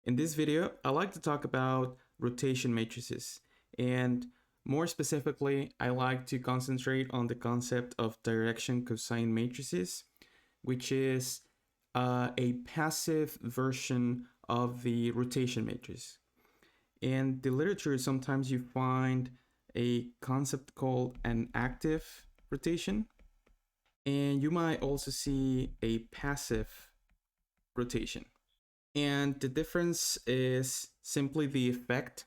In this video, I like to talk about rotation matrices, and more specifically, I like to concentrate on the concept of direction cosine matrices, which is a passive version of the rotation matrix. In the literature, sometimes you find a concept called an active rotation, and you might also see a passive rotation. And the difference is simply the effect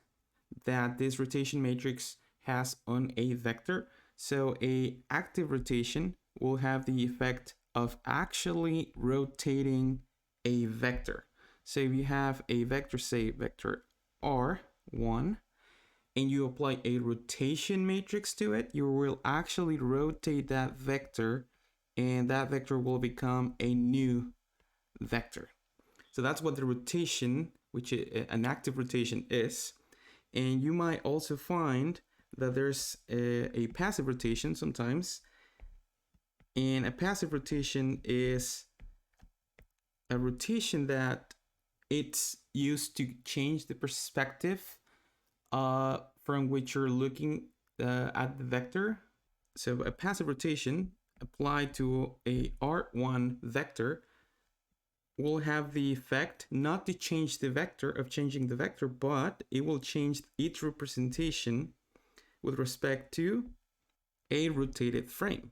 that this rotation matrix has on a vector. So a active rotation will have the effect of actually rotating a vector. So if you have a vector, say vector R1, and you apply a rotation matrix to it, you will actually rotate that vector, and that vector will become a new vector. So that's what the rotation, which is an active rotation, is. And you might also find that there's a passive rotation sometimes. And a passive rotation is a rotation that it's used to change the perspective from which you're looking at the vector. So a passive rotation applied to a R1 vector will have the effect not to change the vector of changing the vector, but it will change its representation with respect to a rotated frame.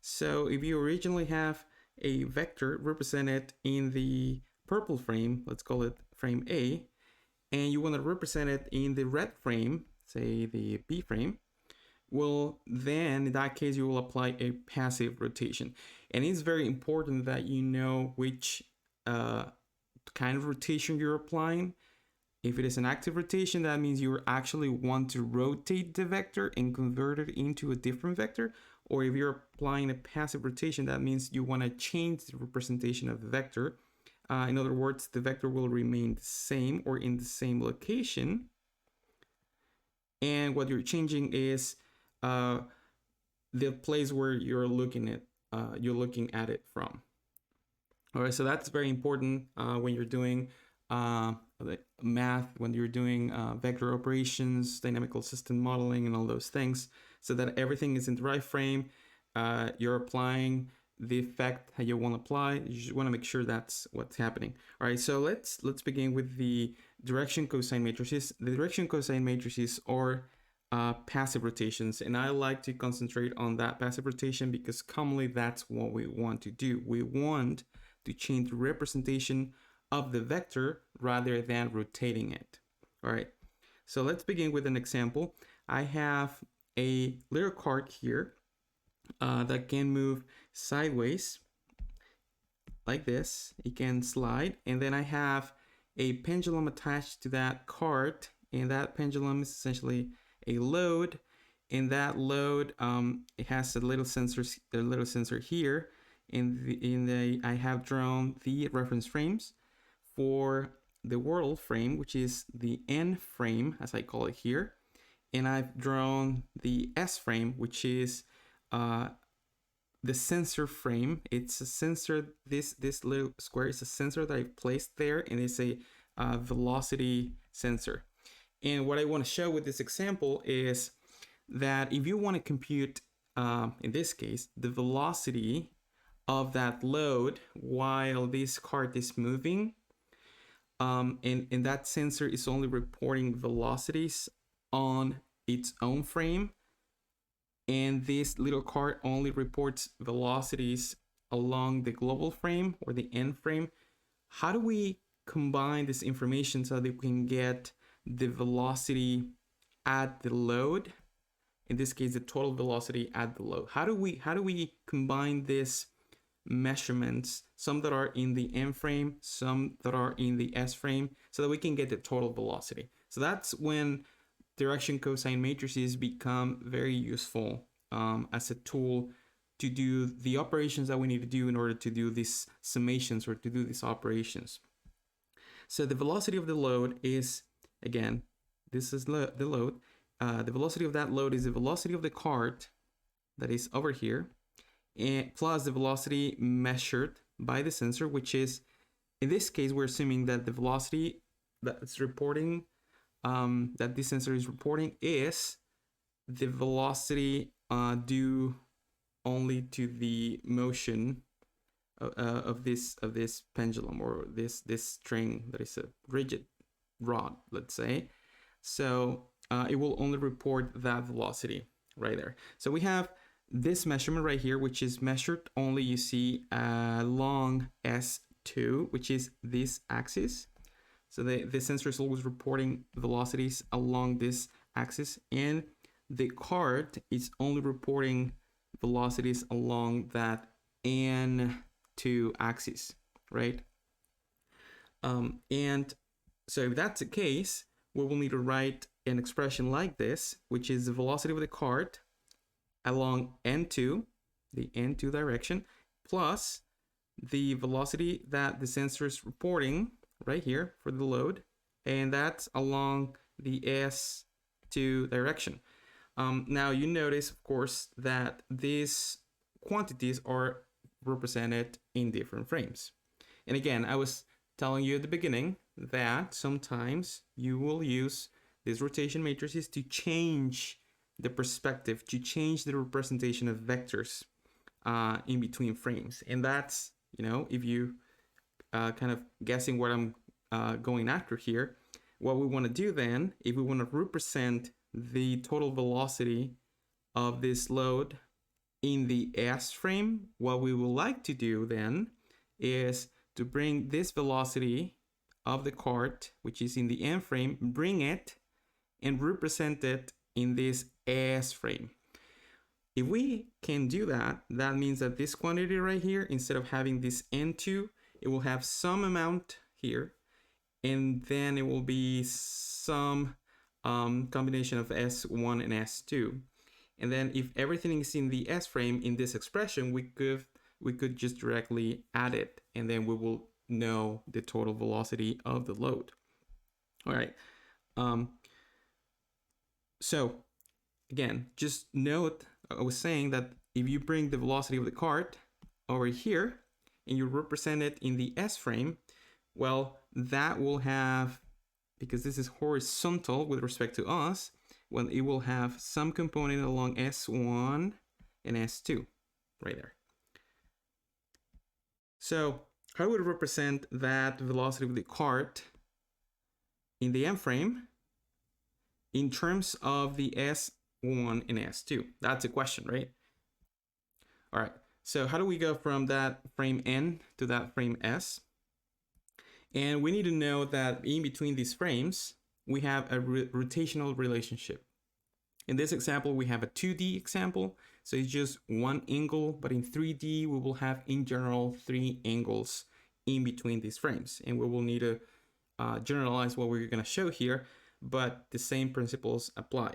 So if you originally have a vector represented in the purple frame, let's call it frame A, and you want to represent it in the red frame, say the B frame, well, then in that case, you will apply a passive rotation. And it's very important that you know which kind of rotation you're applying. If it is an active rotation, that means you actually want to rotate the vector and convert it into a different vector. Or if you're applying a passive rotation, that means you want to change the representation of the vector. In other words, the vector will remain the same or in the same location. And what you're changing is the place where you're looking at it from. All right, so that's very important when you're doing math, when you're doing vector operations, dynamical system modeling, and all those things, so that everything is in the right frame. You're applying the effect that you want to apply. You just want to make sure that's what's happening. All right, so let's begin with the direction cosine matrices. The direction cosine matrices are passive rotations, and I like to concentrate on that passive rotation because commonly that's what we want to do. We want to change the representation of the vector rather than rotating it. All right, so let's begin with an example. I have a little cart here that can move sideways like this. It can slide, and then I have a pendulum attached to that cart, and that pendulum is essentially a load, and that load it has a little sensor here. I have drawn the reference frames for the world frame, which is the N frame, as I call it here, and I've drawn the S frame, which is the sensor frame. It's a sensor. This little square is a sensor that I've placed there, and it's a velocity sensor. And what I want to show with this example is that if you want to compute, in this case, the velocity of that load while this cart is moving, and that sensor is only reporting velocities on its own frame, and this little cart only reports velocities along the global frame or the N frame, how do we combine this information so that we can get the velocity at the load, in this case the total velocity at the load? How do we combine these measurements, some that are in the N frame, some that are in the S frame, so that we can get the total velocity? So that's when direction cosine matrices become very useful as a tool to do the operations that we need to do in order to do these summations or to do these operations. So the velocity of the load is, again, this is the load. The velocity of that load is the velocity of the cart that is over here, and plus the velocity measured by the sensor, which is, in this case, we're assuming that the velocity that's reporting, that this sensor is reporting, is the velocity due only to the motion of this pendulum, or this string that is a rigid rod, let's say. So it will only report that velocity right there. So we have this measurement right here, which is measured only, you see, along S2, which is this axis. So the sensor is always reporting velocities along this axis, and the card is only reporting velocities along that N2 axis, right? And so if that's the case, we will need to write an expression like this, which is the velocity of the card along N2, the N2 direction, plus the velocity that the sensor is reporting right here for the load, and that's along the S2 direction. Now you notice, of course, that these quantities are represented in different frames. And again, I was telling you at the beginning that sometimes you will use these rotation matrices to change the perspective, to change the representation of vectors in between frames. And that's, you know, if you kind of guessing what I'm going after here, what we want to do then, if we want to represent the total velocity of this load in the S frame, what we would like to do then is to bring this velocity of the cart, which is in the N frame, bring it and represent it in this S frame. If we can do that, that means that this quantity right here, instead of having this N2, it will have some amount here, and then it will be some combination of S1 and S2. And then if everything is in the S frame in this expression, we could just directly add it, and then we will know the total velocity of the load. All right. So again, just note, I was saying that if you bring the velocity of the cart over here and you represent it in the S frame, well, that will have, because this is horizontal with respect to us, well, it will have some component along S1 and S2 right there. So how would we represent that velocity of the cart in the M frame in terms of the S1 and S2? That's a question, right? All right, so how do we go from that frame N to that frame S? And we need to know that in between these frames, we have a rotational relationship. In this example, we have a 2D example, so it's just one angle, but in 3D, we will have in general 3 angles in between these frames, and we will need to generalize what we're going to show here, but the same principles apply.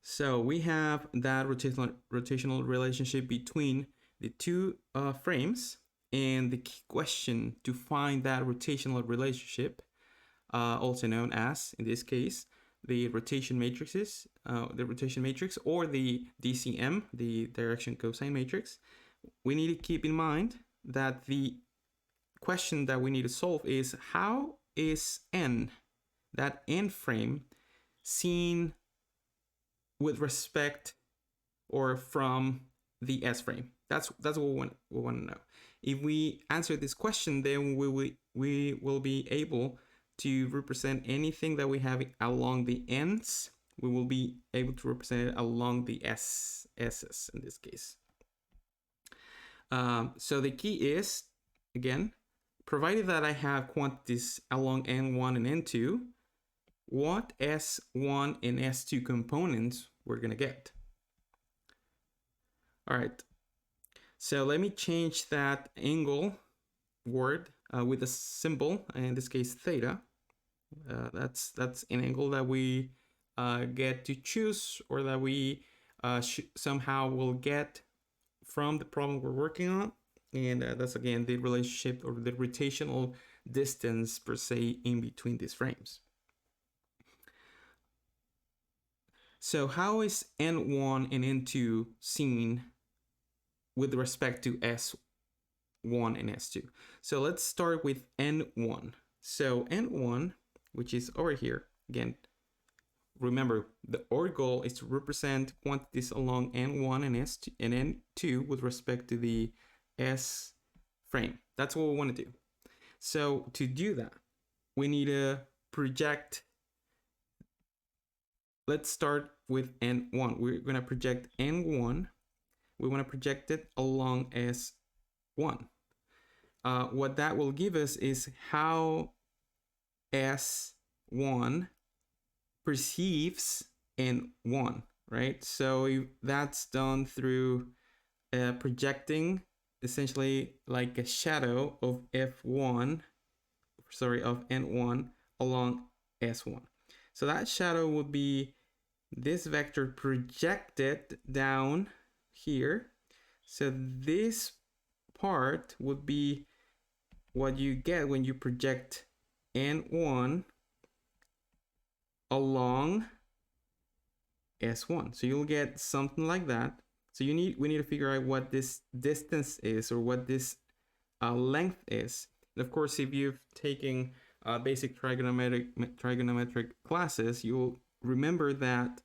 So we have that rotational relationship between the two frames, and the key question to find that rotational relationship, also known as, in this case, the rotation matrices, the rotation matrix, or the DCM, the direction cosine matrix, we need to keep in mind that the question that we need to solve is, how is N, that N frame, seen with respect or from the S frame? That's what we want to know. If we answer this question, then we will be able to represent anything that we have along the ends. We will be able to represent it along the S's in this case. So the key is, again, provided that I have quantities along N1 and N2, what S1 and S2 components we're going to get. All right. So let me change that angle word with a symbol, in this case theta. That's an angle that we get to choose, or that we somehow will get from the problem we're working on. And that's, again, the relationship or the rotational distance per se in between these frames. So how is N1 and N2 seen with respect to S1 and S2? So let's start with N1. So N1, which is over here, again, remember our goal is to represent quantities along N1 and S2 and N2 with respect to the S frame. That's what we want to do. So to do that, we need to project. Let's start with N1. We're going to project N1. We want to project it along S1. What that will give us is how S1 perceives N1, right? So that's done through projecting essentially like a shadow of N1 along S1. So that shadow would be this vector projected down here. So this part would be what you get when you project N1 along S1. So you'll get something like that. So we need to figure out what this distance is, or what this length is. And of course, if you've taken basic trigonometric classes, you will remember that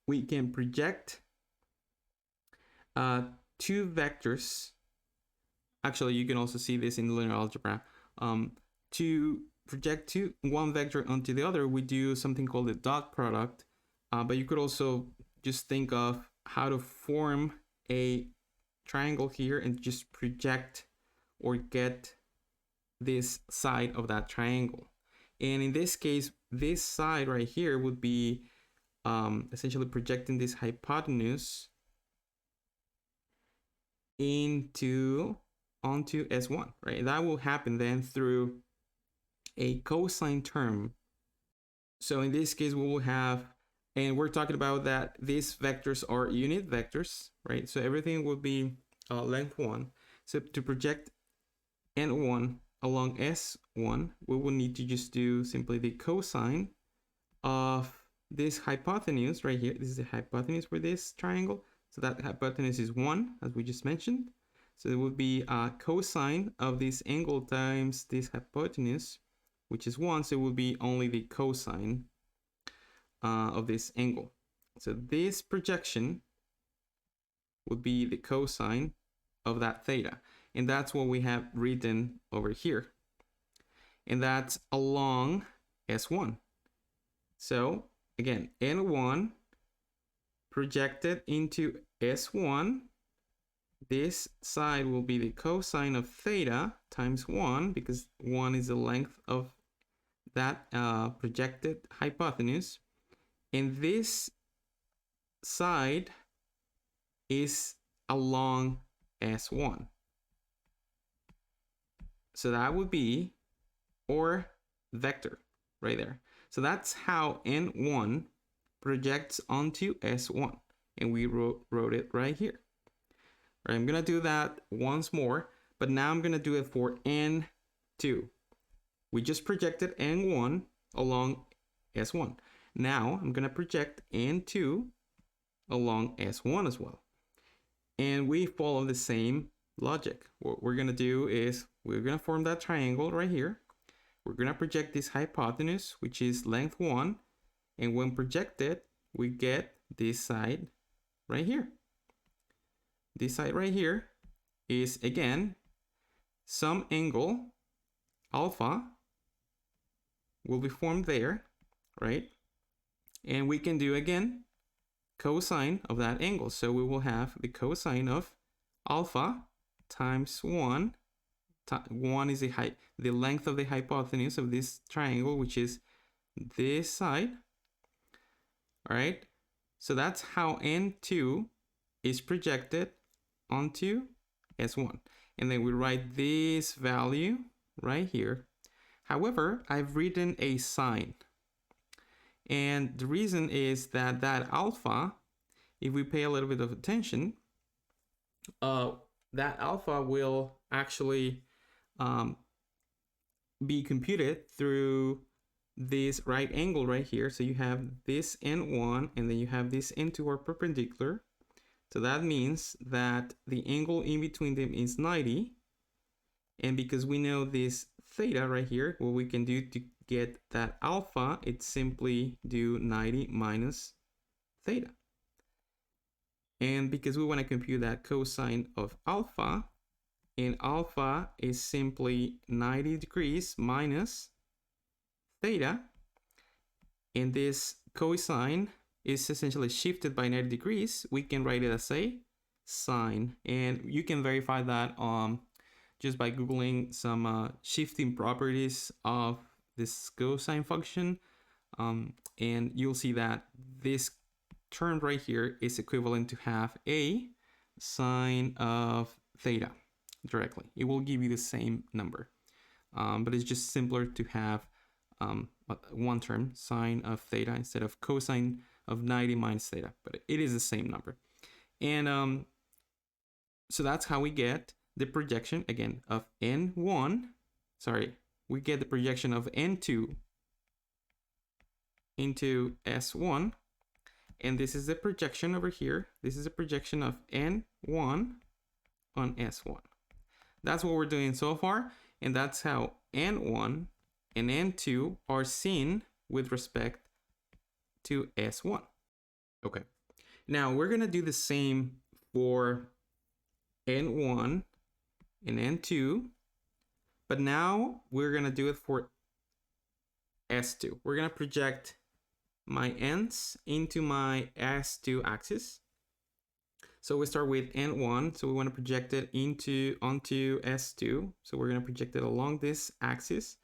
we can project two vectors. Actually, you can also see this in linear algebra. To project one vector onto the other, we do something called the dot product. But you could also just think of how to form a triangle here and just project or get this side of that triangle. And in this case, this side right here would be essentially projecting this hypotenuse onto S1, right? That will happen then through a cosine term. So in this case, we will have, and we're talking about that these vectors are unit vectors, right? So everything will be length 1. So to project N1 along S1, we will need to just do simply the cosine of this hypotenuse right here. This is the hypotenuse for this triangle. So that hypotenuse is 1, as we just mentioned. So it would be cosine of this angle times this hypotenuse, which is 1. So it would be only the cosine of this angle. So this projection would be the cosine of that theta. And that's what we have written over here. And that's along S1. So again, N1 projected into S1. This side will be the cosine of theta times 1, because 1 is the length of that projected hypotenuse. And this side is along S1. So that would be our vector right there. So that's how N1 projects onto S1. And we wrote it right here. Right, I'm going to do that once more, but now I'm going to do it for N2. We just projected N1 along S1. Now I'm going to project N2 along S1 as well. And we follow the same logic. What we're going to do is we're going to form that triangle right here. We're going to project this hypotenuse, which is length 1. And when projected, we get this side right here. This side right here is, again, some angle alpha will be formed there, right? And we can do, again, cosine of that angle. So we will have the cosine of alpha times 1. 1 is the length of the hypotenuse of this triangle, which is this side. All right. So that's how N2 is projected onto S1. And then we write this value right here. However, I've written a sign. And the reason is that alpha, if we pay a little bit of attention, that alpha will actually be computed through this right angle right here. So you have this N1 and then you have this N2 are perpendicular. So that means that the angle in between them is 90. And because we know this theta right here, what we can do to get that alpha, it's simply do 90 minus theta. And because we want to compute that cosine of alpha, and alpha is simply 90 degrees minus theta, and this cosine is essentially shifted by 90 degrees, we can write it as a sine. And you can verify that just by Googling some shifting properties of this cosine function. And you'll see that this term right here is equivalent to have a sine of theta directly. It will give you the same number, but it's just simpler to have one term, sine of theta, instead of cosine of 90 minus theta, but it is the same number. And so that's how we get the projection, again, of N1, we get the projection of N2 into S1, and this is the projection over here. This is a projection of N1 on S1. That's what we're doing so far, and that's how N1 and N2 are seen with respect to S1. Okay, now we're gonna do the same for N1 and N2, but now we're gonna do it for S2. We're gonna project my N's into my S2 axis. So we start with N1, so we want to project it onto S2. So we're going to project it along this axis.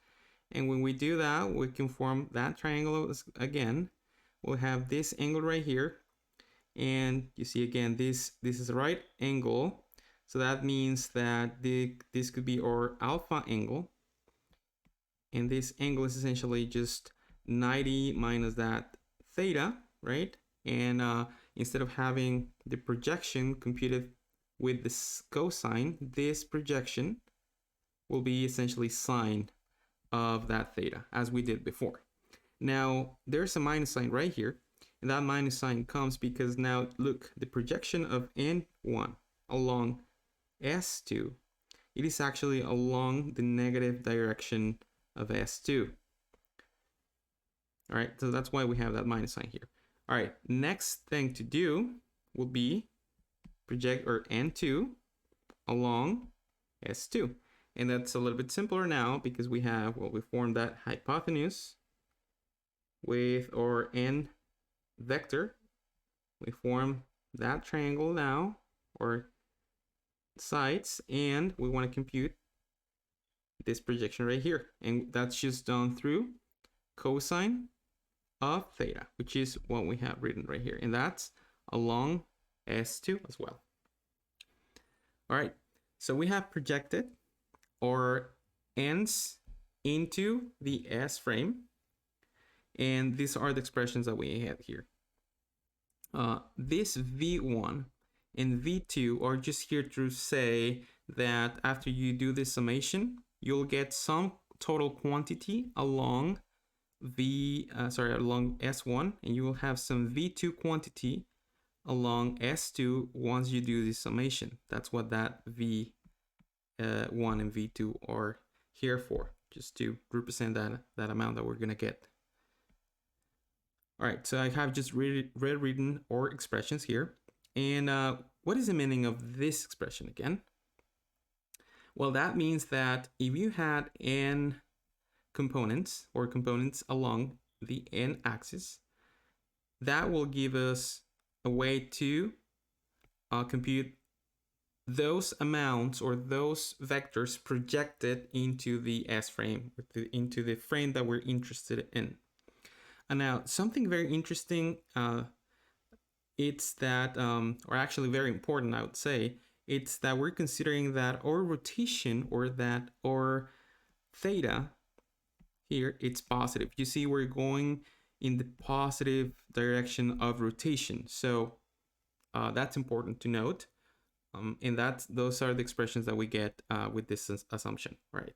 And when we do that, we can form that triangle again. We'll have this angle right here. And you see again, this is a right angle. So that means that this could be our alpha angle. And this angle is essentially just 90 minus that theta, right? And instead of having the projection computed with this cosine, this projection will be essentially sine of that theta, as we did before. Now, there's a minus sign right here, and that minus sign comes because now, look, the projection of N1 along S2, it is actually along the negative direction of S2. All right, so that's why we have that minus sign here. All right, next thing to do will be project our N2 along S2. And that's a little bit simpler now because we have, well, we formed that hypotenuse with our N vector. We form that triangle now, or sides, and we want to compute this projection right here. And that's just done through cosine of theta, which is what we have written right here, and that's along S2 as well. All right, so we have projected our ends into the S frame, and these are the expressions that we have here. This V1 and V2 are just here to say that after you do this summation, you'll get some total quantity along along S1, and you will have some V2 quantity along S2 once you do this summation. That's what that V1 and V2 are here for, just to represent that amount that we're gonna get. All right, so I have just rewritten our expressions here. And what is the meaning of this expression again? Well, that means that if you had n components or components along the n axis, that will give us a way to compute those amounts or those vectors projected into the S frame, into the frame that we're interested in. And now something very interesting, it's that, or actually very important, I would say, it's that we're considering that our rotation, or that our theta here, it's positive. You see, we're going in the positive direction of rotation. So that's important to note. And those are the expressions that we get with this assumption, right?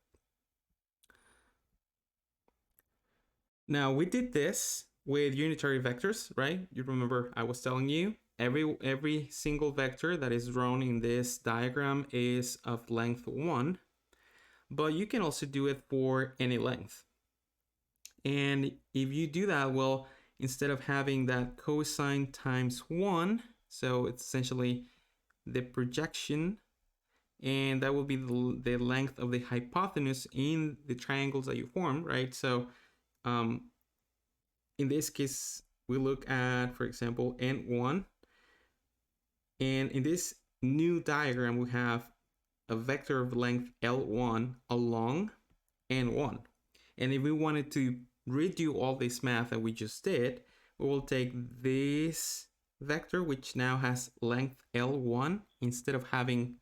Now we did this with unitary vectors, right? You remember I was telling you every single vector that is drawn in this diagram is of length 1. but you can also do it for any length. And if you do that, well, instead of having that cosine times 1, so it's essentially the projection, and that will be the length of the hypotenuse in the triangles that you form, right? So in this case, we look at, for example, N1. And in this new diagram, we have a vector of length L1 along N1. And if we wanted to redo all this math that we just did, we will take this vector, which now has length L1. Instead of having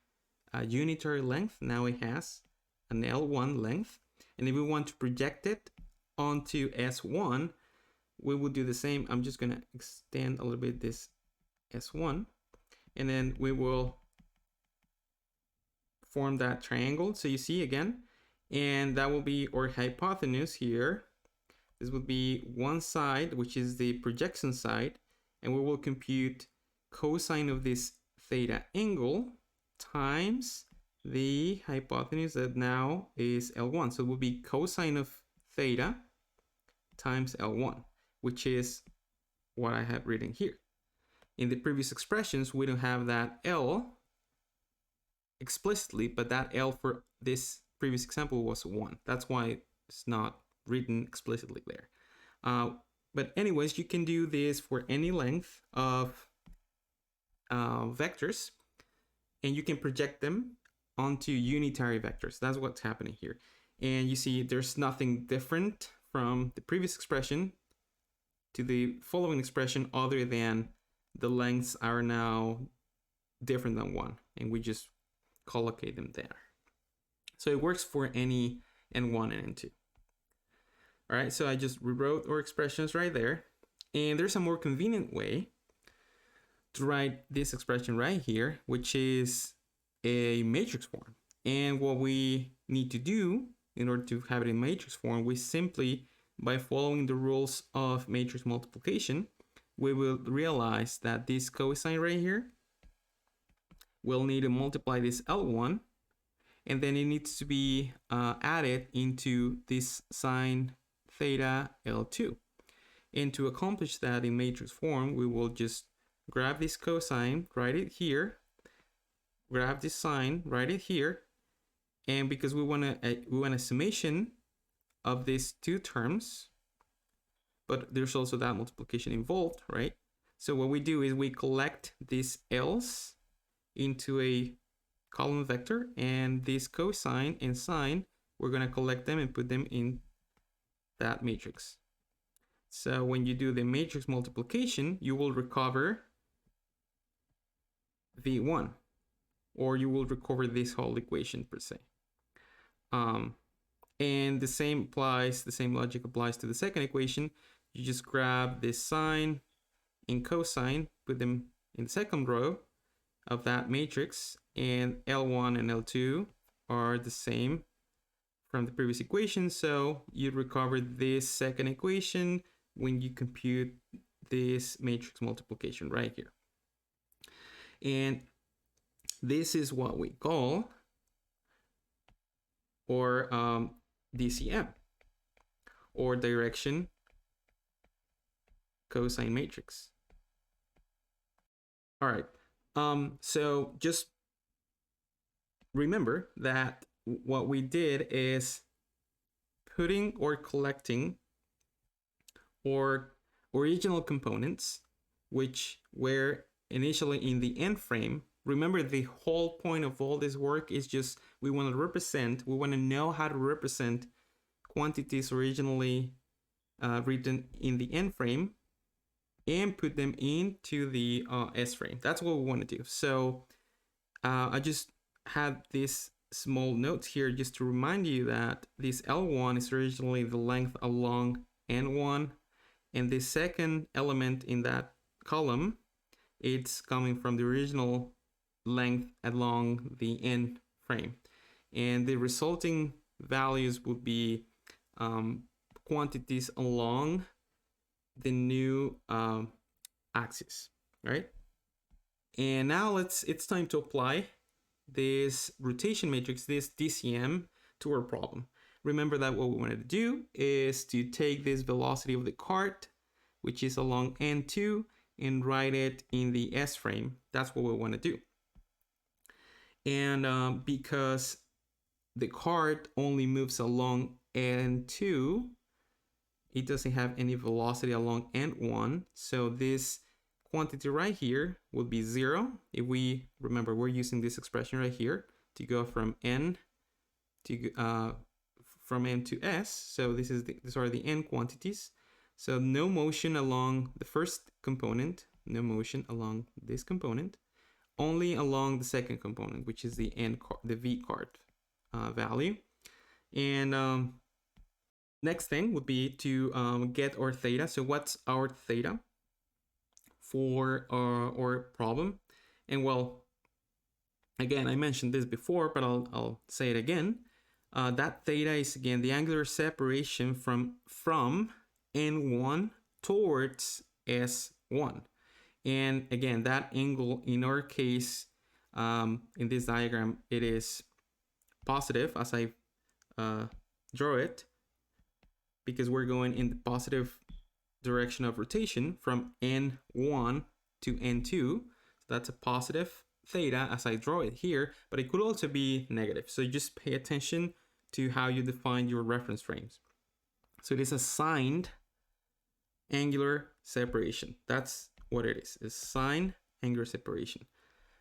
a unitary length, now it has an L1 length. And if we want to project it onto S1, we will do the same. I'm just going to extend a little bit this S1, and then we will form that triangle. So you see again, and that will be our hypotenuse here. This would be one side, which is the projection side, and we will compute cosine of this theta angle times the hypotenuse that now is L1. So it will be cosine of theta times L1, which is what I have written here. In the previous expressions, we don't have that L explicitly, but that L for this previous example was 1. That's why it's not written explicitly there. But anyways, you can do this for any length of vectors, and you can project them onto unitary vectors. That's what's happening here. And you see there's nothing different from the previous expression to the following expression other than the lengths are now different than 1, and we just collocate them there. So it works for any N1 and N2. All right, so I just rewrote our expressions right there. And there's a more convenient way to write this expression right here, which is a matrix form. And what we need to do in order to have it in matrix form, we simply, by following the rules of matrix multiplication, we will realize that this cosine right here will need to multiply this L1, and then it needs to be added into this sine theta L2. And to accomplish that in matrix form, we will just grab this cosine, write it here, grab this sine, write it here, and because we want a summation of these two terms, but there's also that multiplication involved, right? So what we do is we collect these L's into a column vector, and this cosine and sine, we're going to collect them and put them in that matrix. So when you do the matrix multiplication, you will recover V1, or you will recover this whole equation per se. And the same logic applies to the second equation. You just grab this sine and cosine, put them in the second row of that matrix, and L1 and L2 are the same from the previous equation. So you recover this second equation when you compute this matrix multiplication right here. And this is what we call or DCM, or direction cosine matrix. All right. So just remember that what we did is putting or collecting or original components, which were initially in the end frame. Remember, the whole point of all this work is just we want to know how to represent quantities originally written in the end frame and put them into the S frame. That's what we want to do. So I just had this small notes here just to remind you that this L1 is originally the length along N1, and the second element in that column, it's coming from the original length along the N frame, and the resulting values would be quantities along the new axis, right? And now it's time to apply this rotation matrix, this DCM, to our problem. Remember that what we wanted to do is to take this velocity of the cart, which is along N2, and write it in the S frame. That's what we want to do. And because the cart only moves along N2, it doesn't have any velocity along N1. So this quantity right here will be 0. If we remember, we're using this expression right here to go from N to S. So these are the N quantities. So no motion along the first component, no motion along this component, only along the second component, which is the V cart value. And next thing would be to get our theta. So what's our theta for our problem? And well, again, I mentioned this before, but I'll say it again. That theta is, again, the angular separation from N1 towards S1. And again, that angle in our case, in this diagram, it is positive as I draw it, because we're going in the positive direction of rotation from N1 to N2. So that's a positive theta as I draw it here, but it could also be negative. So just pay attention to how you define your reference frames. So it is a signed angular separation. That's what it is. It's signed angular separation.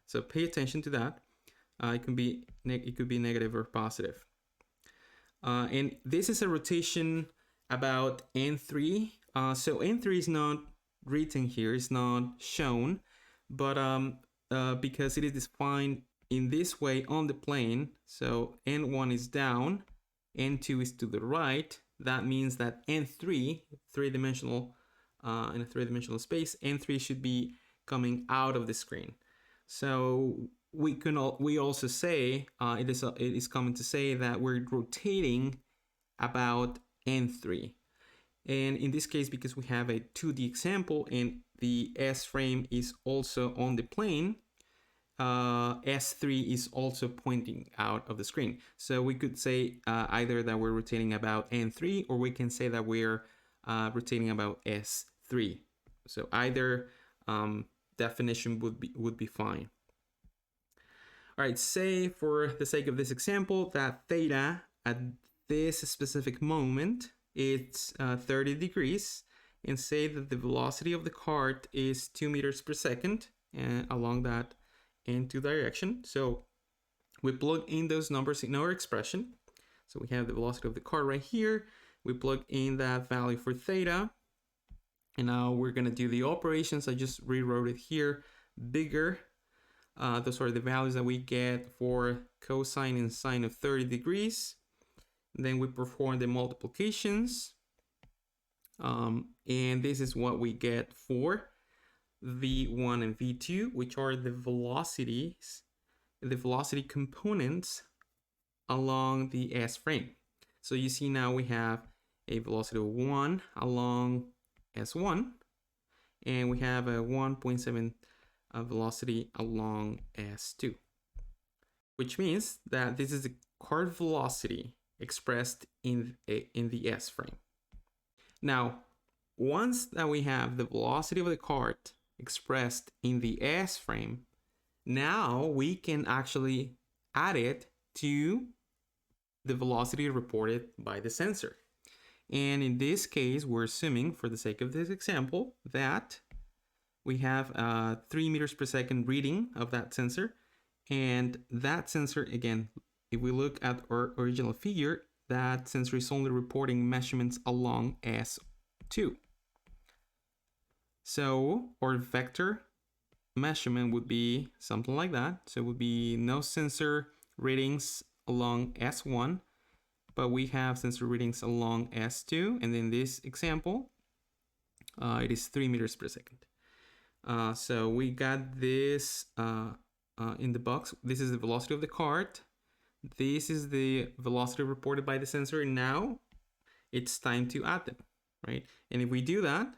So pay attention to that. It could be negative or positive. And this is a rotation about N3. So N3 is not written here, it's not shown, but because it is defined in this way on the plane, so N1 is down, N2 is to the right. That means that N3, three-dimensional, in a three-dimensional space, N3 should be coming out of the screen. So we also say it is common to say that we're rotating about N3. And in this case, because we have a 2D example and the S frame is also on the plane, S3 is also pointing out of the screen. So we could say either that we're rotating about N3, or we can say that we're rotating about S3. So either definition would be fine. All right, say for the sake of this example that theta at this specific moment it's 30 degrees, and say that the velocity of the cart is 2 meters per second along that N2 direction. So we plug in those numbers in our expression. So we have the velocity of the cart right here. We plug in that value for theta, and now we're gonna do the operations. I just rewrote it here bigger. Those are the values that we get for cosine and sine of 30 degrees. Then we perform the multiplications, and this is what we get for V1 and V2, which are the velocities, the velocity components along the S frame. So you see now we have a velocity of 1 along S1, and we have a 1.7 velocity along S2, which means that this is the cart velocity expressed in the S frame. Now, once that we have the velocity of the cart expressed in the S frame, now we can actually add it to the velocity reported by the sensor. And in this case, we're assuming, for the sake of this example, that we have a 3 meters per second reading of that sensor. And that sensor, again, if we look at our original figure, that sensor is only reporting measurements along S2. So our vector measurement would be something like that. So it would be no sensor readings along S1, but we have sensor readings along S2. And in this example, it is 3 meters per second. So we got this in the box. This is the velocity of the cart. This is the velocity reported by the sensor. Now it's time to add them, right? And if we do that,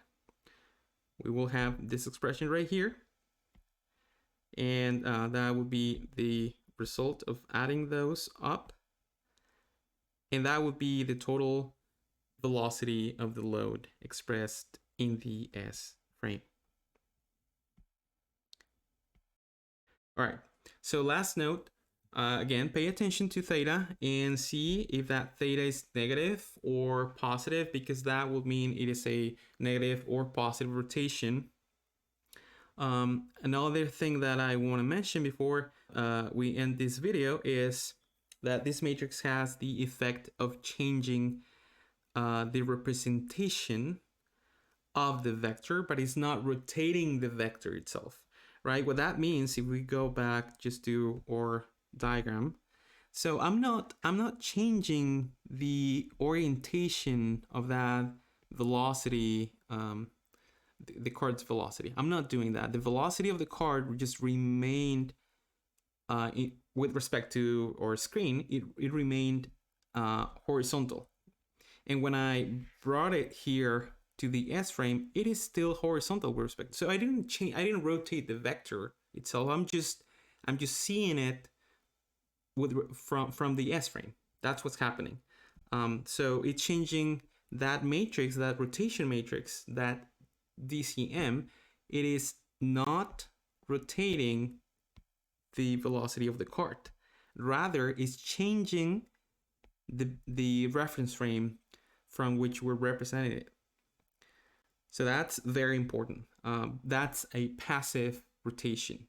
we will have this expression right here. And that would be the result of adding those up. and that would be the total velocity of the load expressed in the S frame. All right, so last note, again, pay attention to theta and see if that theta is negative or positive, because that will mean it is a negative or positive rotation. Another thing that I want to mention before we end this video is that this matrix has the effect of changing the representation of the vector, but it's not rotating the vector itself, right? What that means, if we go back just to our diagram, so I'm not changing the orientation of that velocity, the card's velocity. I'm not doing that. The velocity of the card just remained with respect to our screen, it remained horizontal. And when I brought it here to the S frame, it is still horizontal with respect. So I didn't change, I didn't rotate the vector itself. I'm just seeing it with from the S frame. That's what's happening. So it's changing that matrix, that rotation matrix, that DCM. It is not rotating the velocity of the card. Rather, it's changing the reference frame from which we're representing it. So that's very important. That's a passive rotation.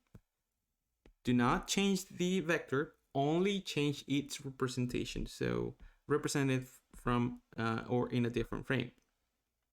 Do not change the vector, only change its representation. So represent it from or in a different frame.